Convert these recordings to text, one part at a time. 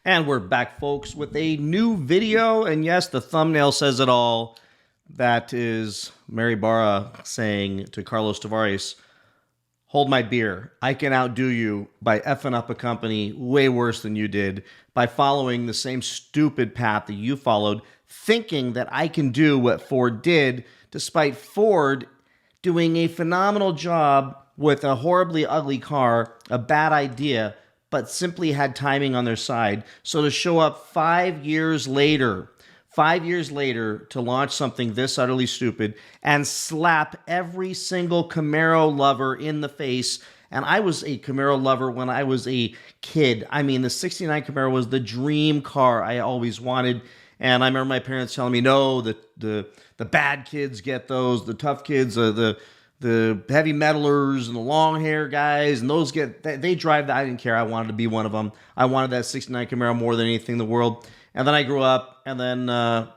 And we're back, folks, with a new video. And yes, the thumbnail says it all. That is Mary Barra saying to Carlos Tavares, hold my beer. I can outdo you by effing up a company way worse than you did by following the same stupid path that you followed, thinking that I can do what Ford did, despite Ford doing a phenomenal job with a horribly ugly car, a bad idea, but simply had timing on their side. So to show up 5 years later to launch something this utterly stupid and slap every single Camaro lover in the face. And I was a Camaro lover when I was a kid. I mean, the 69 Camaro was the dream car I always wanted. And I remember my parents telling me, no, the bad kids get those, the tough kids, the heavy metalers and the long hair guys, and those they drive that. I didn't care. I wanted to be one of them. I wanted that 69 Camaro more than anything in the world. And then I grew up, and then the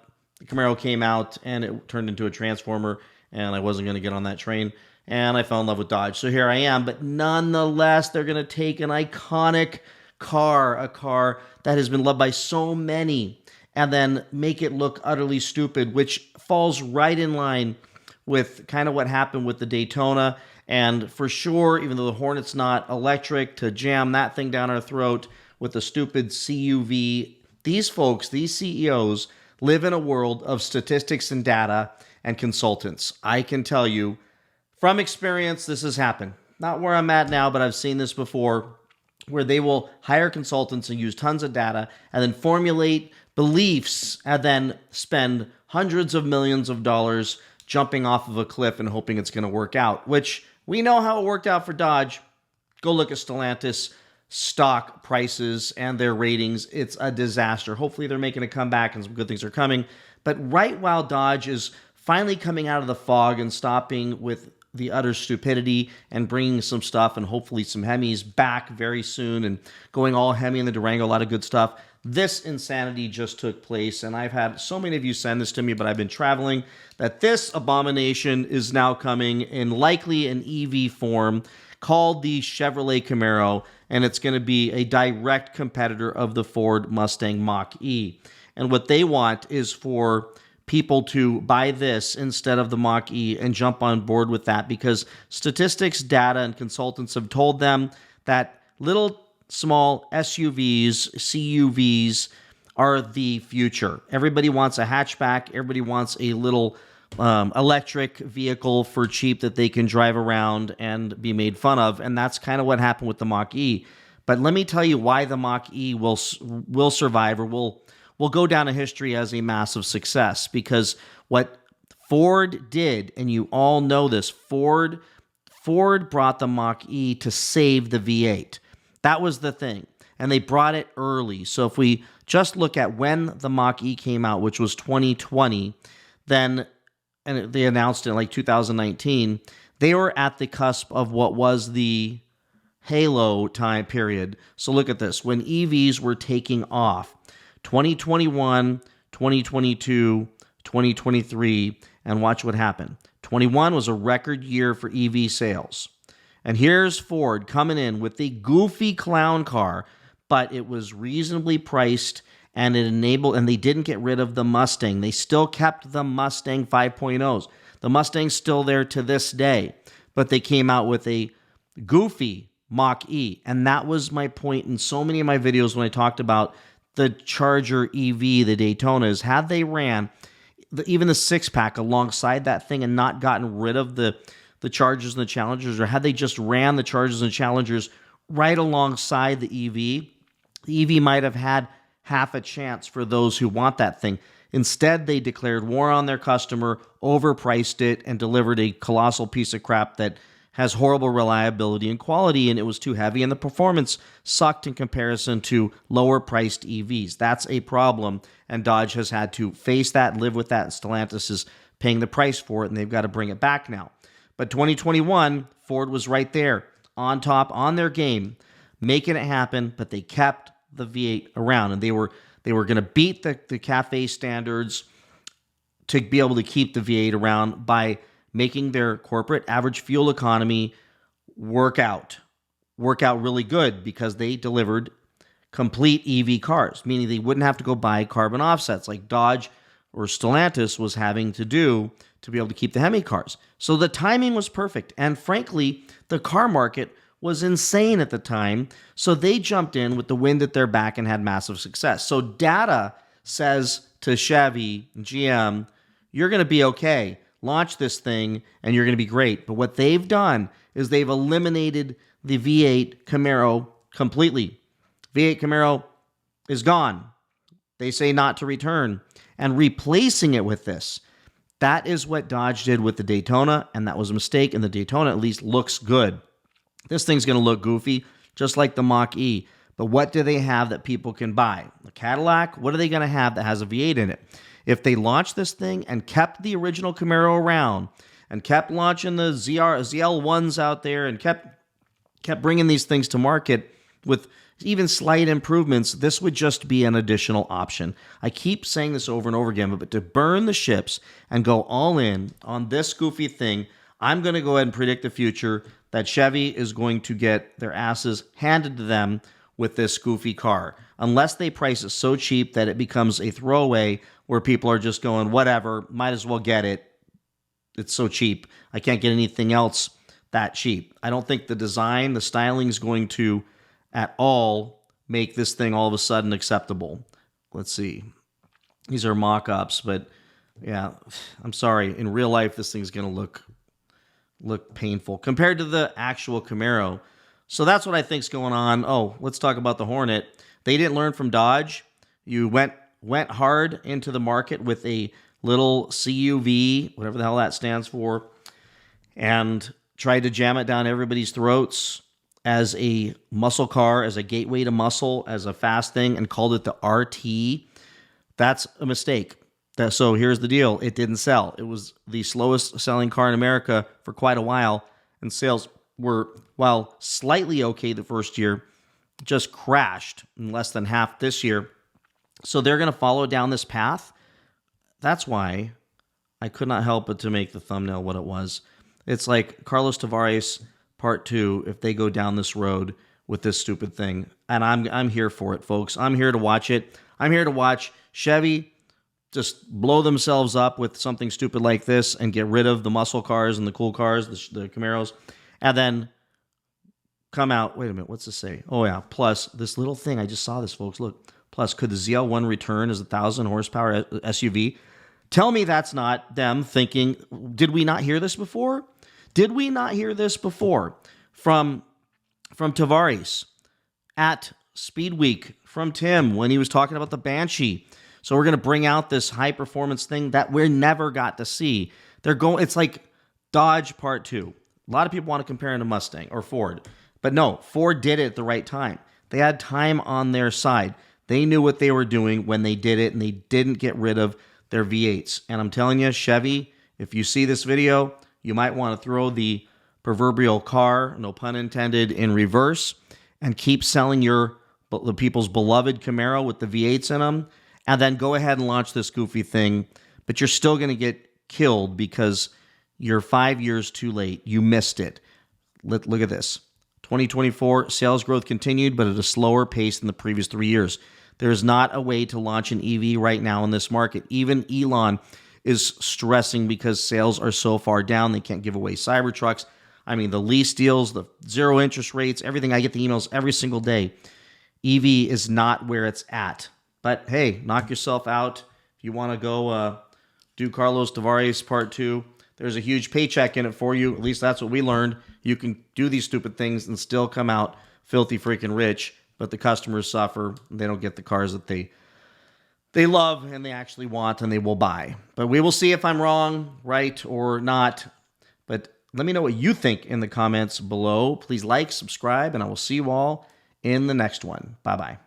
Camaro came out, and it turned into a Transformer, and I wasn't going to get on that train, and I fell in love with Dodge. So here I am, but nonetheless, they're going to take an iconic car, a car that has been loved by so many, and then make it look utterly stupid, which falls right in line with kind of what happened with the Daytona. And for sure, even though the Hornet's not electric, to jam that thing down our throat with a stupid CUV. These folks, these CEOs, live in a world of statistics and data and consultants. I can tell you from experience, this has happened. Not where I'm at now, but I've seen this before, where they will hire consultants and use tons of data and then formulate beliefs and then spend hundreds of millions of dollars jumping off of a cliff and hoping it's going to work out, which we know how it worked out for Dodge. Go look at Stellantis stock prices and their ratings. It's a disaster. Hopefully they're making a comeback and some good things are coming. But right while Dodge is finally coming out of the fog and stopping with the utter stupidity and bringing some stuff and hopefully some Hemis back very soon and going all Hemi in the Durango, a lot of good stuff, this insanity just took place. And I've had so many of you send this to me, but I've been traveling, that this abomination is now coming in likely an EV form called the Chevrolet Camaro, and it's going to be a direct competitor of the Ford Mustang Mach-E. And what they want is for people to buy this instead of the Mach-E and jump on board with that, because statistics, data, and consultants have told them that little small SUVs, CUVs, are the future. Everybody wants a hatchback. Everybody wants a little electric vehicle for cheap that they can drive around and be made fun of. And that's kind of what happened with the Mach-E. But let me tell you why the Mach-E will survive, or will go down in history as a massive success. Because what Ford did, and you all know this, Ford brought the Mach-E to save the V8. That was the thing. And they brought it early. So if we just look at when the Mach-E came out, which was 2020, then, and they announced it in like 2019, they were at the cusp of what was the halo time period. So look at this. When EVs were taking off, 2021, 2022, 2023, and watch what happened. 21 was a record year for EV sales. And here's Ford coming in with the goofy clown car, but it was reasonably priced, and it enabled, and they didn't get rid of the Mustang. They still kept the Mustang 5.0s. The Mustang's still there to this day, but they came out with a goofy Mach-E. And that was my point in so many of my videos when I talked about the Charger EV, the Daytonas. Had they ran even the six-pack alongside that thing and not gotten rid of the Chargers and the Challengers, or had they just ran the Chargers and Challengers right alongside the EV might have had half a chance for those who want that thing. Instead, they declared war on their customer, overpriced it, and delivered a colossal piece of crap that has horrible reliability and quality, and it was too heavy, and the performance sucked in comparison to lower-priced EVs. That's a problem, and Dodge has had to face that, live with that, and Stellantis is paying the price for it, and they've got to bring it back now. But 2021, Ford was right there, on top, on their game, making it happen, but they kept the V8 around, and they were going to beat the CAFE standards to be able to keep the V8 around by making their corporate average fuel economy work out really good, because they delivered complete EV cars, meaning they wouldn't have to go buy carbon offsets like Dodge or Stellantis was having to do to be able to keep the Hemi cars. So the timing was perfect. And frankly, the car market was insane at the time. So they jumped in with the wind at their back and had massive success. So data says to Chevy and GM, you're going to be okay. Launch this thing and you're going to be great. But what they've done is they've eliminated the V8 Camaro completely. V8 Camaro is gone. They say not to return. And replacing it with this. That is what Dodge did with the Daytona, and that was a mistake, and the Daytona at least looks good. This thing's going to look goofy, just like the Mach-E. But what do they have that people can buy? The Cadillac, what are they going to have that has a V8 in it? If they launched this thing and kept the original Camaro around, and kept launching the ZL1s out there, and kept bringing these things to market with even slight improvements, this would just be an additional option. I keep saying this over and over again, but to burn the ships and go all in on this goofy thing, I'm going to go ahead and predict the future that Chevy is going to get their asses handed to them with this goofy car, unless they price it so cheap that it becomes a throwaway where people are just going, whatever, might as well get it. It's so cheap. I can't get anything else that cheap. I don't think the design, the styling is going to at all make this thing all of a sudden acceptable. Let's see. These are mock-ups, but yeah, I'm sorry. In real life, this thing's going to look painful compared to the actual Camaro. So that's what I think's going on. Oh, let's talk about the Hornet. They didn't learn from Dodge. You went hard into the market with a little CUV, whatever the hell that stands for, and tried to jam it down everybody's throats as a muscle car, as a gateway to muscle, as a fast thing, and called it the RT. That's a mistake. So here's the deal. It didn't sell. It was the slowest selling car in America for quite a while, and sales were, while slightly okay the first year, just crashed in less than half this year. So they're going to follow down this path. That's why I could not help but to make the thumbnail what it was. It's like Carlos Tavares Part 2, if they go down this road with this stupid thing. And I'm here for it, folks. I'm here to watch it. I'm here to watch Chevy just blow themselves up with something stupid like this and get rid of the muscle cars and the cool cars, the Camaros, and then come out. Wait a minute, what's this say? Oh, yeah, plus this little thing. I just saw this, folks. Look, plus, could the ZL1 return as a 1,000 horsepower SUV? Tell me that's not them thinking, did we not hear this before? Did we not hear this before from Tavares at Speed Week, from Tim when he was talking about the Banshee? So we're going to bring out this high performance thing that we never got to see. It's like Dodge Part 2. A lot of people want to compare it to Mustang or Ford. But no, Ford did it at the right time. They had time on their side. They knew what they were doing when they did it, and they didn't get rid of their V8s. And I'm telling you, Chevy, if you see this video, you might want to throw the proverbial car, no pun intended, in reverse and keep selling the people's beloved Camaro with the V8s in them, and then go ahead and launch this goofy thing. But you're still going to get killed because you're 5 years too late. You missed it. Look at this. 2024, sales growth continued, but at a slower pace than the previous 3 years. There's not a way to launch an EV right now in this market. Even Elon is stressing because sales are so far down. They can't give away Cybertrucks. I mean, the lease deals, the zero interest rates, everything. I get the emails every single day. EV is not where it's at. But hey, knock yourself out. If you want to go do Carlos Tavares Part 2, there's a huge paycheck in it for you. At least that's what we learned. You can do these stupid things and still come out filthy freaking rich, but the customers suffer. They don't get the cars that they love and they actually want and they will buy. But we will see if I'm wrong, right, or not. But let me know what you think in the comments below. Please like, subscribe, and I will see you all in the next one. Bye-bye.